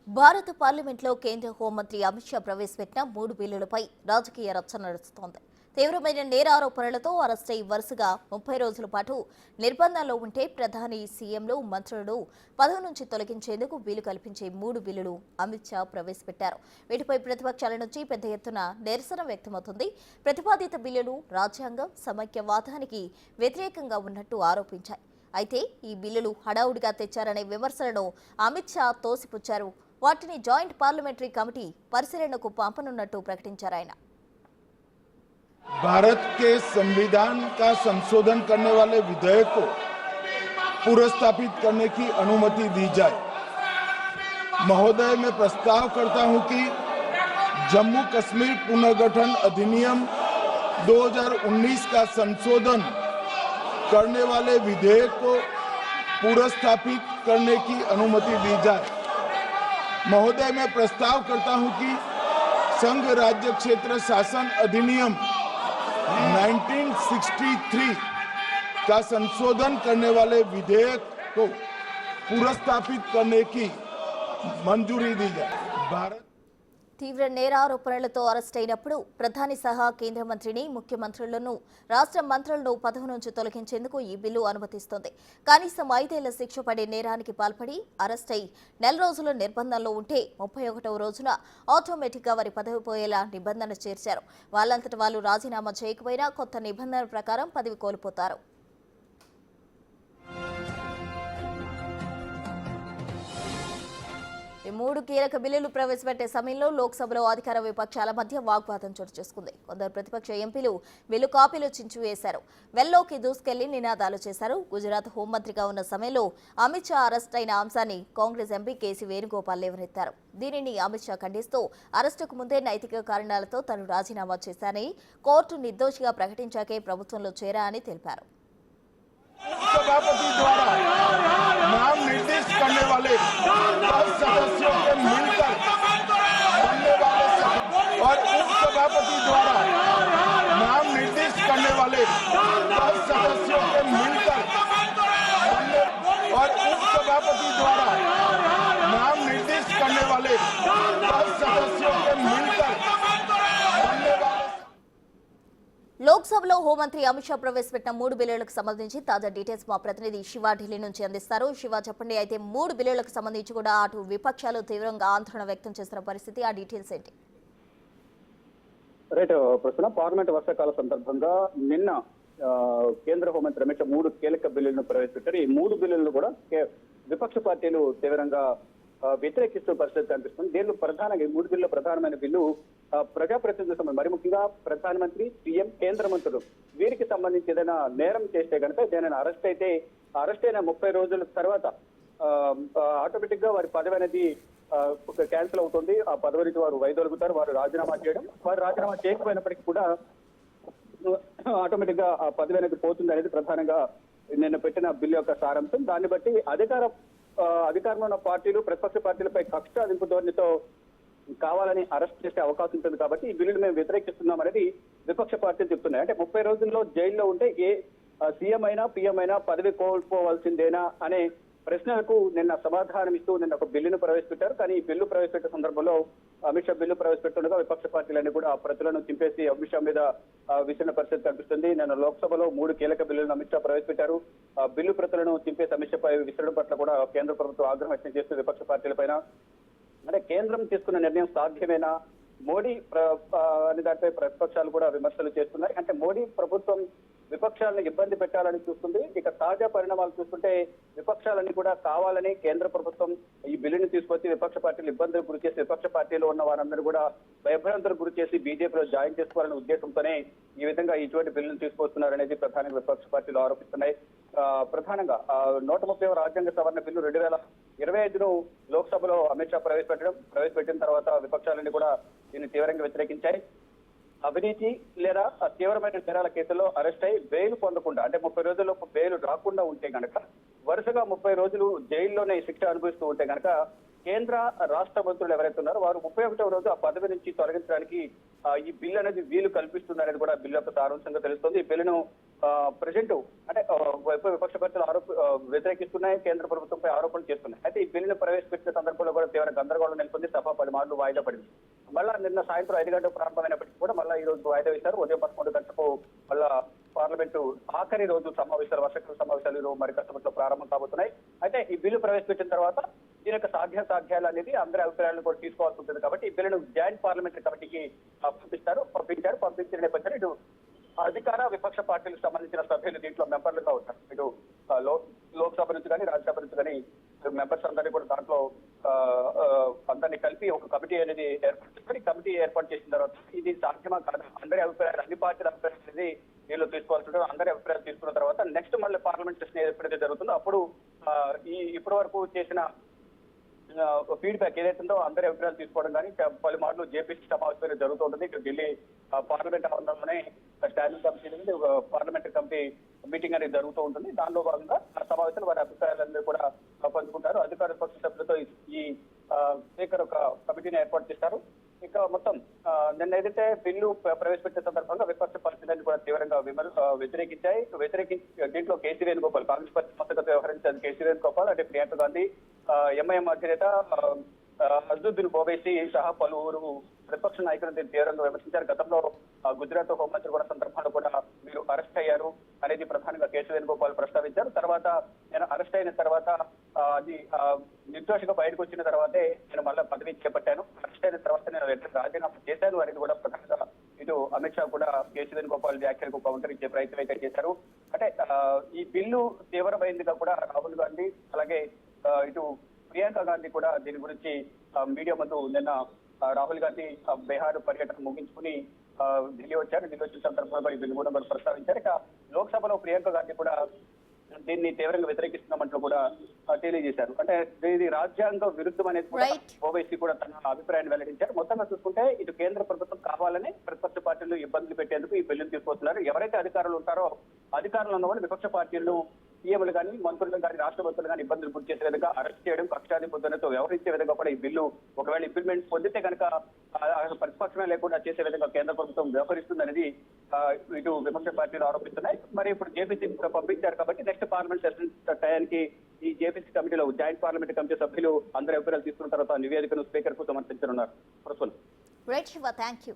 భారత పార్లమెంట్లో కేంద్ర హోంమంత్రి అమిత్ షా ప్రవేశపెట్టిన 3 బిల్లులపై రాజకీయ రచ్చ నడుస్తోంది. తీవ్రమైన నేరారోపణలతో అరెస్టై వరుసగా 30 రోజుల పాటు నిర్బంధంలో ఉంటే ప్రధాని, సీఎంలు, మంత్రులను పదవి నుంచి తొలగించేందుకు వీలు కల్పించే 3 బిల్లులు అమిత్ షా ప్రవేశపెట్టారు. వీటిపై ప్రతిపక్షాల నుంచి పెద్ద ఎత్తున నిరసన వ్యక్తమవుతుంది. ప్రతిపాదిత బిల్లులు రాజ్యాంగం, సమైక్యవాదానికి వ్యతిరేకంగా ఉన్నట్టు ఆరోపించాయి. అయితే ఈ బిల్లులు హడావుడిగా తెచ్చారనే విమర్శలను అమిత్ షా తోసిపుచ్చారు. వాటిని జాయింట్ పార్లమెంటరీ కమిటీ పరిశీలనకు పంపనున్నట్టు ప్రకటించారు ఆయన. भारत के संविधान का संशोधन करने वाले विधेयक को पुनर्स्थापित करने की अनुमति दी जाए। महोदय, मैं प्रस्ताव करता हूं कि जम्मू कश्मीर पुनर्गठन अधिनियम 2019 का संशोधन करने वाले विधेयक को पुनर्स्थापित करने की अनुमति दी जाए। महोदय, मैं प्रस्ताव करता हूं कि संघ राज्य क्षेत्र शासन अधिनियम 1963 का संशोधन करने वाले विधेयक को पुनर्स्थापित करने की मंजूरी दी जाए। भारत తీవ్ర నేరారోపణలతో అరెస్ట్ అయినప్పుడు ప్రధాని సహా కేంద్ర మంత్రిని, ముఖ్యమంత్రులను, రాష్ట్ర మంత్రులను పదవి నుంచి తొలగించేందుకు ఈ బిల్లు అనుమతిస్తోంది. కనీసం 5 ఏళ్ల శిక్ష పడే నేరానికి పాల్పడి అరెస్ట్ అయి 4 రోజుల నిర్బంధంలో ఉంటే 31వ రోజున ఆటోమేటిక్గా వారి పదవి పోయేలా నిబంధన చేర్చారు. వాళ్ళంతట వాళ్ళు రాజీనామా చేయకపోయినా కొత్త నిబంధనల ప్రకారం పదవి కోల్పోతారు. ఈ 3 కీలక బిల్లులు ప్రవేశపెట్టే సమయంలో లోక్సభలో అధికార విపక్షాల మధ్య వాగ్వాదం చోటు చేసుకుంది. కొందరు ప్రతిపక్ష ఎంపీలు బిల్లు కాపీలు చించివేశారు. వెల్లోకి దూసుకెళ్లి నినాదాలు చేశారు. గుజరాత్ హోంమంత్రిగా ఉన్న సమయంలో అమిత్ షా అరెస్ట్ అయిన అంశాన్ని కాంగ్రెస్ ఎంపీ కేసీ వేణుగోపాల్ లేవనెత్తారు. దీనిని అమిత్ షా ఖండిస్తూ అరెస్టుకు ముందే నైతిక కారణాలతో తాను రాజీనామా చేశానని, కోర్టు నిర్దోషిగా ప్రకటించాకే ప్రభుత్వంలో చేరా అని తెలిపారు. सभापति द्वारा नाम निर्दिष्ट करने वाले 10 सदस्यों के मिलकर बनने वाले और उप सभापति द्वारा नाम निर्दिष्ट करने वाले 10 सदस्यों के मिलकर बनने और उप सभापति द्वारा नाम निर्दिष्ट करने वाले 10 सदस्यों के मिलकर बनने वाले లోక్సభలో హోంమంత్రి అమిత్ షా ప్రవేశపెట్టిన 3 బిల్లులకు సంబంధించి తాజా డీటెయిల్స్ మా ప్రతినిధి శివ ఢిల్లీ నుంచి అందిస్తారు. శివ, చెప్పండి. అయితే 3 బిల్లులకు సంబంధించి కూడా అటు విపక్షాలు తీవ్రంగా ఆందోళన వ్యక్తం చేస్తున్న పరిస్థితి, ఆ డీటెయిల్స్ ఏంటి? రైట్, ప్రస్తుతం పార్లమెంట్ వర్షాకాల సందర్భంగా నిన్న కేంద్ర హోంమంత్రి అమిత్ షా 3 కీలక బిల్లులను ప్రవేశపెట్టారు. ఈ 3 బిల్లులను కూడా విపక్ష పార్టీలు తీవ్రంగా వ్యతిరేకిస్తూ పరిస్థితి కనిపిస్తుంది. దీనిలో ప్రధానంగా 3 బిల్లు ప్రధానమైన బిల్లు ప్రజాప్రతినిధుల సంబంధం, మరి ముఖ్యంగా ప్రధానమంత్రి, సీఎం, కేంద్ర మంత్రులు వీరికి సంబంధించి ఏదైనా నేరం చేస్తే కనుక ఏదైనా అరెస్ట్ అయిన 30 రోజుల తర్వాత ఆటోమేటిక్ గా వారి పదవి అనేది క్యాన్సిల్ అవుతుంది. ఆ పదవి నుంచి వారు వైదొలుగుతారు. వారు రాజీనామా చేయకపోయినప్పటికీ కూడా ఆటోమేటిక్ గా ఆ పదవి అనేది పోతుంది అనేది ప్రధానంగా నిన్న పెట్టిన బిల్లు యొక్క సారాంశం. దాన్ని బట్టి అధికారంలో ఉన్న పార్టీలు ప్రతిపక్ష పార్టీలపై కక్ష సాధింపు ధోరణితో కావాలని అరెస్ట్ చేసే అవకాశం ఉంటుంది. కాబట్టి ఈ బిల్లును మేము వ్యతిరేకిస్తున్నాం అనేది విపక్ష పార్టీలు చెప్తున్నాయి. అంటే 30 రోజుల్లో జైల్లో ఉంటే ఏ సీఎం అయినా, పీఎం అయినా పదవి కోల్పోవాల్సిందేనా అనే ప్రశ్నలకు నిన్న సమాధానం ఇస్తూ నిన్న ఒక బిల్లును ప్రవేశపెట్టారు. కానీ ఈ బిల్లు ప్రవేశపెట్టే సందర్భంలో అమిత్ షా బిల్లు ప్రవేశపెట్టుండగా విపక్ష పార్టీలన్నీ కూడా ఆ ప్రతులను చింపేసి అమిత్ షా మీద విసిన పరిస్థితి కనిపిస్తుంది. నిన్న లోక్సభలో 3 కీలక బిల్లులను అమిత్ షా ప్రవేశపెట్టారు. బిల్లు ప్రతులను చింపేసి అమిత్ షాపై విసరడం పట్ల కూడా కేంద్ర ప్రభుత్వం ఆగ్రహం వ్యక్తం చేస్తూ విపక్ష పార్టీలపైన అంటే కేంద్రం తీసుకున్న నిర్ణయం సాధ్యమేనా, మోడీ అనే దానిపై ప్రతిపక్షాలు కూడా విమర్శలు చేస్తున్నాయి. అంటే మోడీ ప్రభుత్వం విపక్షాలను ఇబ్బంది పెట్టాలని చూస్తుంది. ఇక తాజా పరిణామాలు చూస్తుంటే విపక్షాలన్నీ కూడా కావాలని కేంద్ర ప్రభుత్వం ఈ బిల్లుని తీసుకొచ్చి విపక్ష పార్టీలు ఇబ్బందులకు గురి చేసి విపక్ష పార్టీలో ఉన్న వారందరూ కూడా భయభ్రాంతులకు గురి చేసి బీజేపీలో జాయిన్ చేసుకోవాలనే ఉద్దేశంతోనే ఈ విధంగా ఇటువంటి బిల్లును తీసుకొస్తున్నారనేది ప్రధానంగా విపక్ష పార్టీలు ఆరోపిస్తున్నాయి. ప్రధానంగా 130వ రాజ్యాంగ సవరణ బిల్లు 2025ను లోక్సభలో అమిత్ షా ప్రవేశపెట్టిన తర్వాత విపక్షాలన్నీ కూడా దీన్ని తీవ్రంగా వ్యతిరేకించాయి. అవినీతి లేదా తీవ్రమైన నేరాల కేసుల్లో అరెస్ట్ అయి బెయిల్ పొందకుండా, అంటే 30 రోజుల్లోపు బెయిల్ రాకుండా ఉంటే గనక, వరుసగా 30 రోజులు జైల్లోనే శిక్ష అనుభవిస్తూ ఉంటే గనక కేంద్ర రాష్ట్ర మంత్రులు ఎవరైతే ఉన్నారో వారు 31వ రోజు ఆ పదవి నుంచి తొలగించడానికి ఈ బిల్లు అనేది వీలు కల్పిస్తుందనేది కూడా బిల్లు యొక్క సారాంశంగా తెలుస్తుంది. ఈ బిల్లును ప్రజెంట్ అంటే విపక్ష పార్టీలు వ్యతిరేకిస్తున్నాయి, కేంద్ర ప్రభుత్వంపై ఆరోపణలు చేస్తున్నాయి. అయితే ఈ బిల్లును ప్రవేశపెట్టిన సందర్భంలో కూడా తీవ్ర గందరగోళం నెలకొంది. సభ 10 మార్లు వాయిదా పడింది. మళ్ళా నిన్న సాయంత్రం 5 గంటలకు ప్రారంభమైనప్పటికీ కూడా మళ్ళీ ఈ రోజు వాయిదా వేశారు. ఉదయం 11 గంటలకు మళ్ళా పార్లమెంటు ఆఖరి రోజు సమావేశాలు, వర్షాకాల సమావేశాలు ఈరోజు మరి కష్టపట్లో ప్రారంభం కాబోతున్నాయి. అయితే ఈ బిల్లు ప్రవేశపెట్టిన తర్వాత దీని యొక్క సాధ్యాసాధ్యాలు అనేది అందరి అభిప్రాయాలను కూడా తీసుకోవాల్సి ఉంటుంది. కాబట్టి ఈ బిల్లును జాయింట్ పార్లమెంటరీ కమిటీకి పంపించిన నేపథ్యంలో ఇటు అధికార విపక్ష పార్టీలకు సంబంధించిన సభ్యులు దీంట్లో మెంబర్లుగా ఉంటారు. ఇటు లోక్సభ నుంచి కానీ రాజ్యసభ నుంచి కానీ మెంబర్స్ అందరినీ కూడా దాంట్లో అందరినీ కలిపి ఒక కమిటీ అనేది ఏర్పాటు చేసుకొని కమిటీ ఏర్పాటు చేసిన తర్వాత ఇది సాధ్యమా కాదు, అందరి అభిప్రాయాలు, అన్ని పార్టీల అభిప్రాయాలు అనేది వీళ్ళు తీసుకోవాల్సి ఉంటుంది. అందరి అభిప్రాయాలు తీసుకున్న తర్వాత నెక్స్ట్ మళ్ళీ పార్లమెంట్ సెషన్ ఎప్పుడైతే జరుగుతుందో అప్పుడు ఇప్పటి వరకు చేసిన ఫీడ్బ్యాక్ ఏదైతుందో అందరి అభిప్రాయాలు తీసుకోవడం కానీ పలుమార్లు జేపీసీ సమావేశం జరుగుతుంటుంది. ఇక్కడ ఢిల్లీ పార్లమెంట్ ఆవరణలోనే స్టాండింగ్ కమిటీ అనేది పార్లమెంటరీ కమిటీ మీటింగ్ అనేది జరుగుతూ ఉంటుంది. దానిలో భాగంగా ఆ సమావేశంలో వారి అభిప్రాయాలన్నీ కూడా పంచుకుంటారు. అధికార పక్ష సభ్యులతో ఈ స్పీకర్ ఒక కమిటీని ఏర్పాటు చేస్తారు. ఇక మొత్తం నిన్న ఏదైతే బిల్లు ప్రవేశపెట్టిన సందర్భంగా విపక్ష పార్టీలన్నీ కూడా తీవ్రంగా వ్యతిరేకించాయి. దీంట్లో కేసీ వేణుగోపాల్, కాంగ్రెస్ పార్టీ మద్దతుగా వ్యవహరించారు కేసీ వేణుగోపాల్, అంటే ప్రియాంక గాంధీ, ఎంఐఎం అధినేత అజదుద్దీన్ ఓవైసీ సహా పలువురు ప్రతిపక్ష నాయకులను తీవ్రంగా విమర్శించారు. గతంలో గుజరాత్ హోంమంత్రి కూడా సందర్భంలో కూడా మీరు అరెస్ట్ అయ్యారు అనేది ప్రధానంగా కేసీ వేణుగోపాల్ ప్రస్తావించారు. తర్వాత నేను అరెస్ట్ అయిన తర్వాత అది నిర్దోషిగా బయటకు వచ్చిన తర్వాతే నేను మళ్ళీ పదవి చేపట్టాను, అరెస్ట్ అయిన తర్వాత నేను వెంటనే రాజీనామా చేశాను అనేది కూడా ప్రధానంగా ఇటు అమిత్ షా కూడా కేసీ వేణుగోపాల్ వ్యాఖ్యలకు కౌంటర్ ఇచ్చే ప్రయత్నం అయితే చేశారు. అంటే ఈ బిల్లు తీవ్రమైందిగా కూడా రాహుల్ గాంధీ అలాగే ఇటు ప్రియాంక గాంధీ కూడా దీని గురించి మీడియా ముందు నిన్న రాహుల్ గాంధీ బీహార్ పర్యటన ముగించుకుని ఢిల్లీ వచ్చారు. ఢిల్లీ వచ్చిన సందర్భంలో ఈ బిల్లు కూడా మరి ప్రస్తావించారు. ఇక లోక్సభలో ప్రియాంక గాంధీ కూడా దీన్ని తీవ్రంగా వ్యతిరేకిస్తున్నామంటూ కూడా తెలియజేశారు. అంటే ఇది రాజ్యాంగ విరుద్ధం అనేది కూడా ఓవైసీ కూడా తన అభిప్రాయాన్ని వెల్లడించారు. మొత్తంగా చూసుకుంటే ఇటు కేంద్ర ప్రభుత్వం కావాలని ప్రతిపక్ష పార్టీలు ఇబ్బందులు పెట్టేందుకు ఈ బిల్లును తీసుకొస్తున్నారు. ఎవరైతే అధికారులు ఉంటారో అధికారులు ఉన్న వాళ్ళు విపక్ష పార్టీలను సీఎంలు కానీ మంత్రులు కానీ రాష్ట్ర మంత్రులు కానీ ఇబ్బందులు గురి చేసే విధంగా అరెస్ట్ చేయడం, కక్షాధిపతులతో వ్యవహరించే విధంగా కూడా ఈ బిల్లు ఒకవేళ ఇంప్లిమెంట్ పొందితే కనుక ప్రతిపక్షమే లేకుండా చేసే విధంగా కేంద్ర ప్రభుత్వం వ్యవహరిస్తుందనేది ఇటు విపక్ష పార్టీలు ఆరోపిస్తున్నాయి. మరి ఇప్పుడు జేపీసీ పంపించారు కాబట్టి నెక్స్ట్ పార్లమెంట్ సెషన్ టయానికి ఈ జేపీసీ కమిటీలో జాయింట్ పార్లమెంట్ కమిటీ సభ్యులు అందరి అభిప్రాయాలు తీసుకున్న తర్వాత నివేదికను స్పీకర్ కు సమర్పించనున్నారు. Right Shiva, thank you.